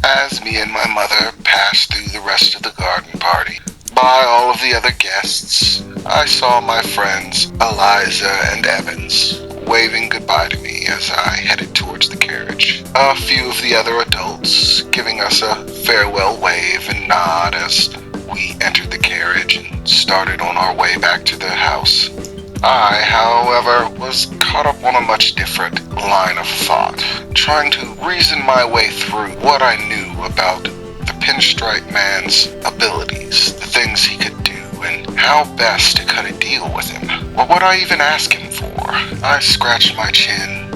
As me and my mother passed through the rest of the garden party, by all of the other guests, I saw my friends Eliza and Evans waving goodbye to me as I headed towards the carriage. A few of the other adults giving us a farewell wave and nod as we entered the carriage and started on our way back to the house. I, however, was caught up on a much different line of thought, trying to reason my way through what I knew about the Pinstripe Man's abilities, the things he could do, and how best to cut a deal with him. What would I even ask him for? I scratched my chin,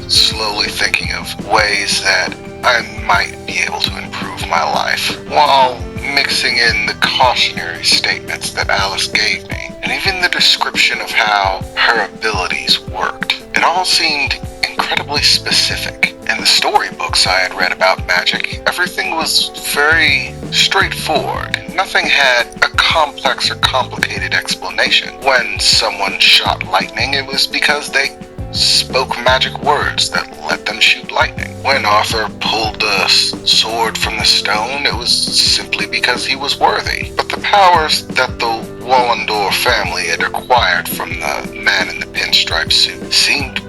slowly thinking of ways that I might be able to improve my life, while mixing in the cautionary statements that Alice gave me, and even the description of how her abilities worked. It all seemed incredibly specific. In the storybooks I had read about magic, everything was very straightforward. Nothing had a complex or complicated explanation. When someone shot lightning, it was because they spoke magic words that let them shoot lightning. When Arthur pulled the sword from the stone, it was simply because he was worthy. But the powers that the Wallendor family had acquired from the man in the pinstripe suit seemed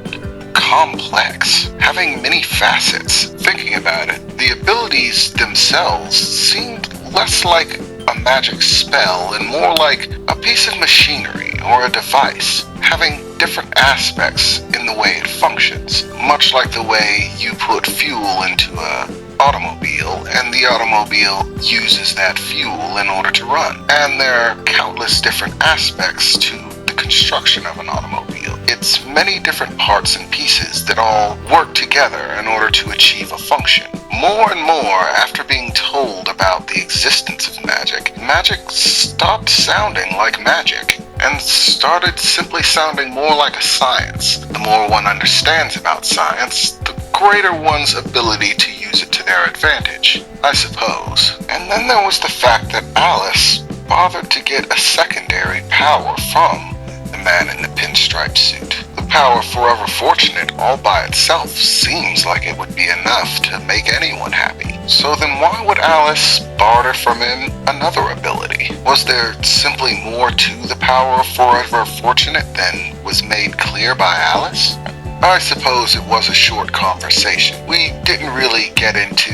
complex, having many facets. Thinking about it, the abilities themselves seemed less like a magic spell and more like a piece of machinery or a device, having different aspects in the way it functions, much like the way you put fuel into an automobile and the automobile uses that fuel in order to run. And there are countless different aspects to the construction of an automobile. It's many different parts and pieces that all work together in order to achieve a function. More and more, after being told about the existence of magic, magic stopped sounding like magic and started simply sounding more like a science. The more one understands about science, the greater one's ability to use it to their advantage, I suppose. And then there was the fact that Alice bothered to get a secondary power from the man in the pinstripe suit. The power Forever Fortunate all by itself seems like it would be enough to make anyone happy. So then why would Alice barter from him another ability? Was there simply more to the power of Forever Fortunate than was made clear by Alice? I suppose it was a short conversation. We didn't really get into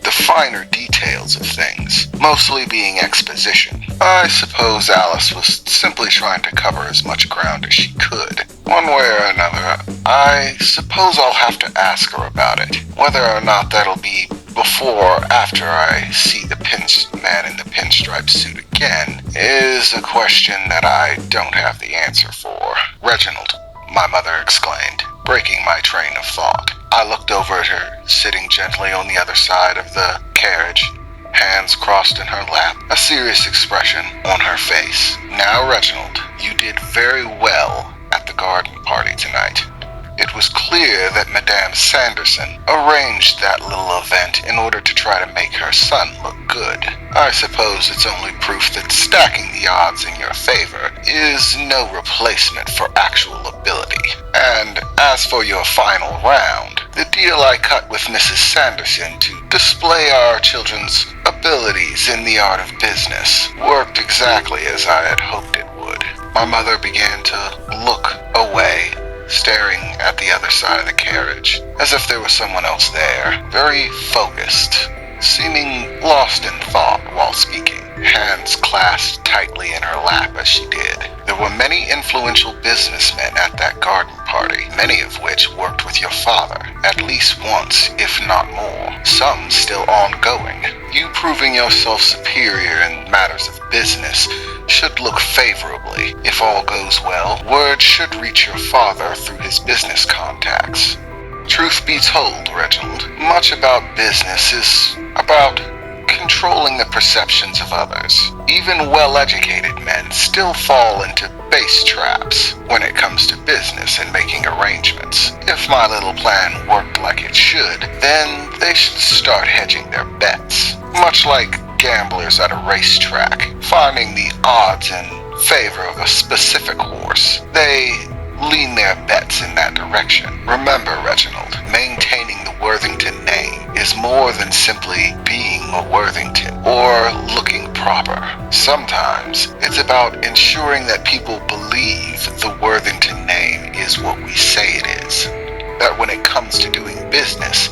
the finer details of things, mostly being exposition. I suppose Alice was simply trying to cover as much ground as she could. One way or another, I suppose I'll have to ask her about it. Whether or not that'll be before or after I see the man in the pinstripe suit again is a question that I don't have the answer for. Reginald, my mother exclaimed, breaking my train of thought. I looked over at her, sitting gently on the other side of the carriage, hands crossed in her lap, a serious expression on her face. Now, Reginald, you did very well at the garden party tonight. It was clear that Madame Sanderson arranged that little event in order to try to make her son look good. I suppose it's only proof that stacking the odds in your favor is no replacement for actual ability. And as for your final round, the deal I cut with Mrs. Sanderson to display our children's abilities in the art of business worked exactly as I had hoped it would. My mother began to look away, staring at the other side of the carriage, as if there was someone else there, very focused, seeming lost in thought while speaking, hands clasped tightly in her lap as she did. There were many influential businessmen at that garden party, many of which worked with your father, at least once, if not more, some still ongoing. You proving yourself superior in matters of business should look favorably. If all goes well, word should reach your father through his business contacts. Truth be told, Reginald, much about business is about controlling the perceptions of others. Even well-educated men still fall into base traps when it comes to business and making arrangements. If my little plan worked like it should, then they should start hedging their bets. Much like gamblers at a racetrack, finding the odds in favor of a specific horse. They lean their bets in that direction. Remember, Reginald, maintaining the Worthington name is more than simply being a Worthington or looking proper. Sometimes it's about ensuring that people believe the Worthington name is what we say it is. That when it comes to doing business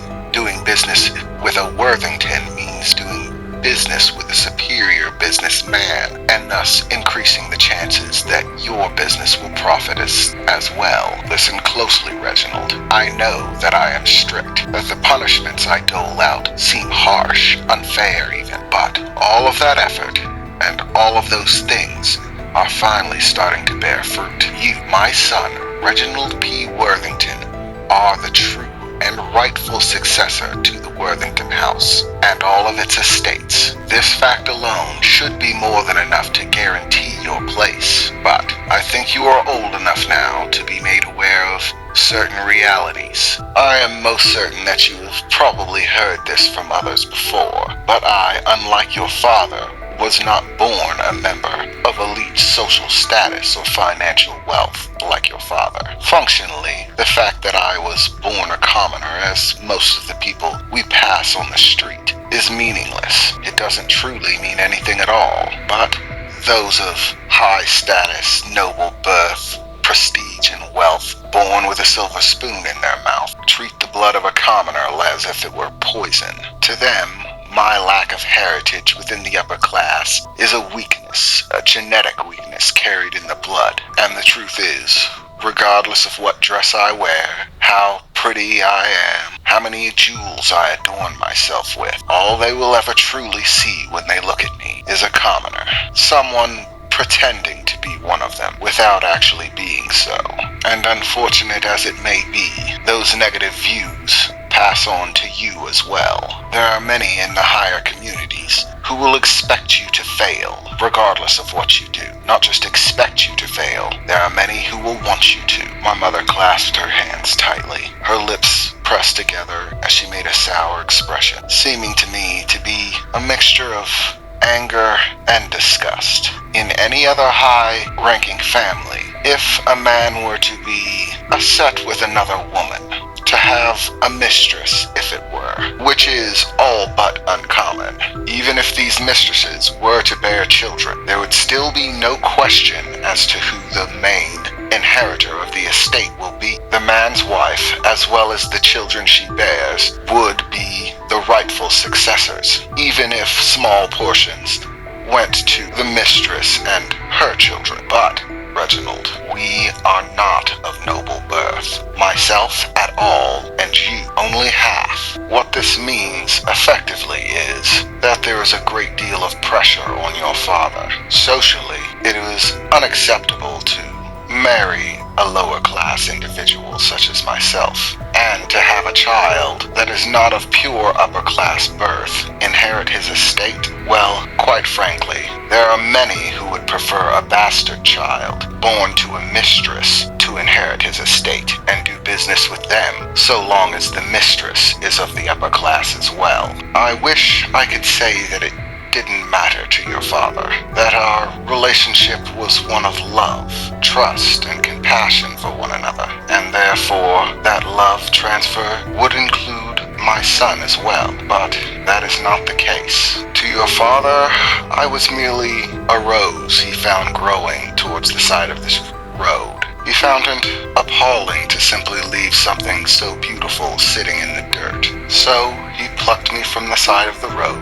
with a Worthington means doing business with a superior businessman, and thus increasing the chances that your business will profit as well. Listen closely, Reginald. I know that I am strict, that the punishments I dole out seem harsh, unfair even, but all of that effort and all of those things are finally starting to bear fruit. You, my son, Reginald P. Worthington, are the true and rightful successor to the Worthington House and all of its estates. This fact alone should be more than enough to guarantee your place, but I think you are old enough now to be made aware of certain realities. I am most certain that you have probably heard this from others before, but I, unlike your father, was not born a member of elite social status or financial wealth like your father. Functionally, the fact that I was born a commoner, as most of the people we pass on the street, is meaningless. It doesn't truly mean anything at all. But those of high status, noble birth, prestige, and wealth, born with a silver spoon in their mouth, treat the blood of a commoner as if it were poison. To them, my lack of heritage within the upper class is a weakness, a genetic weakness carried in the blood. And the truth is, regardless of what dress I wear, how pretty I am, how many jewels I adorn myself with, all they will ever truly see when they look at me is a commoner, someone pretending to be one of them without actually being so. And unfortunate as it may be, those negative views pass on to you as well. There are many in the higher communities who will expect you to fail, regardless of what you do. Not just expect you to fail, there are many who will want you to. My mother clasped her hands tightly, her lips pressed together as she made a sour expression, seeming to me to be a mixture of anger and disgust. In any other high-ranking family, if a man were to be set with another woman, to have a mistress, if it were, which is all but uncommon. Even if these mistresses were to bear children, there would still be no question as to who the main inheritor of the estate will be. The man's wife, as well as the children she bears, would be the rightful successors, even if small portions went to the mistress and her children. But Reginald, we are not of noble birth. Myself at all, and you only half. What this means, effectively, is that there is a great deal of pressure on your father. Socially, it is unacceptable to marry a lower class individual such as myself, and to have a child that is not of pure upper class birth inherit his estate. Well, quite frankly, there are many who would prefer a bastard child born to a mistress to inherit his estate and do business with them, so long as the mistress is of the upper class as well. I wish I could say that it didn't matter to your father, that our relationship was one of love, trust, and compassion for one another, and therefore that love transfer would include my son as well, but that is not the case. To your father, I was merely a rose he found growing towards the side of this road. He found it appalling to simply leave something so beautiful sitting in the dirt. So he plucked me from the side of the road,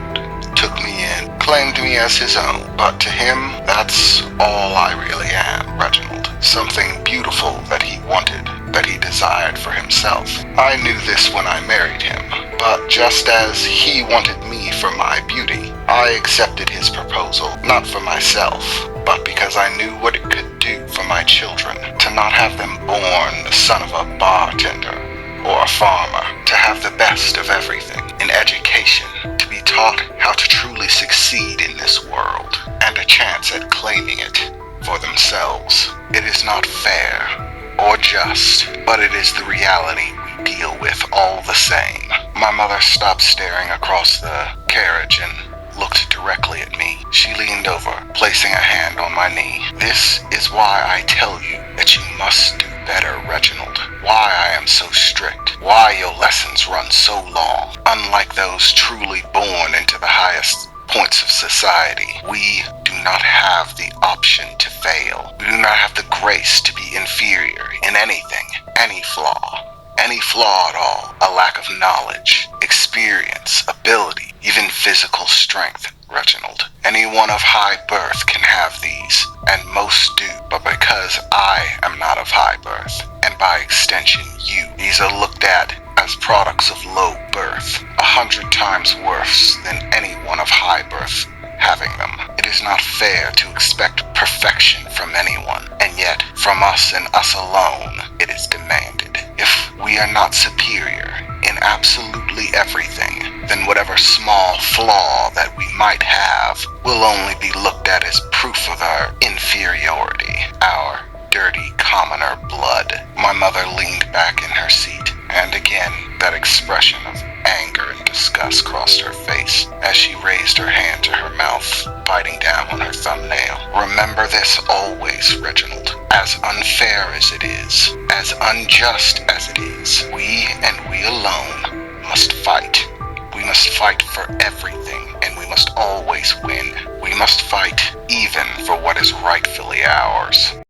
took me in, claimed me as his own, but to him, that's all I really am, Reginald. Something beautiful that he wanted, that he desired for himself. I knew this when I married him, but just as he wanted me for my beauty, I accepted his proposal, not for myself, but because I knew what it could do for my children, to not have them born the son of a bartender or a farmer, to have the best of everything, an education, to be taught how to truly succeed in this world, and a chance at claiming it for themselves. It is not fair or just, but it is the reality we deal with all the same. My mother stopped staring across the carriage and looked directly at me. She leaned over, placing a hand on my knee. This is why I tell you that you must do better, Reginald. Why I am so strict. Why your lessons run so long. Unlike those truly born into the highest points of society, we do not have the option to fail. We do not have the grace to be inferior in anything, any flaw at all. A lack of knowledge, experience, ability, even physical strength, Reginald. Anyone of high birth can have these, and most do, but because I am not of high birth, and by extension you, these are looked at as products of low birth, 100 times worse than anyone of high birth having them. It is not fair to expect perfection from anyone, and yet from us and us alone it is demanded. If we are not superior in absolutely everything, then whatever small flaw that we might have will only be looked at as proof of our inferiority, our dirty commoner blood. My mother leaned back in her seat, and again that expression of anger and disgust crossed her face as she raised her hand to her mouth, biting down on her thumbnail. Remember this always, Reginald. As unfair as it is, as unjust as it is, we and we alone must fight. We must fight for everything, and we must always win. We must fight even for what is rightfully ours.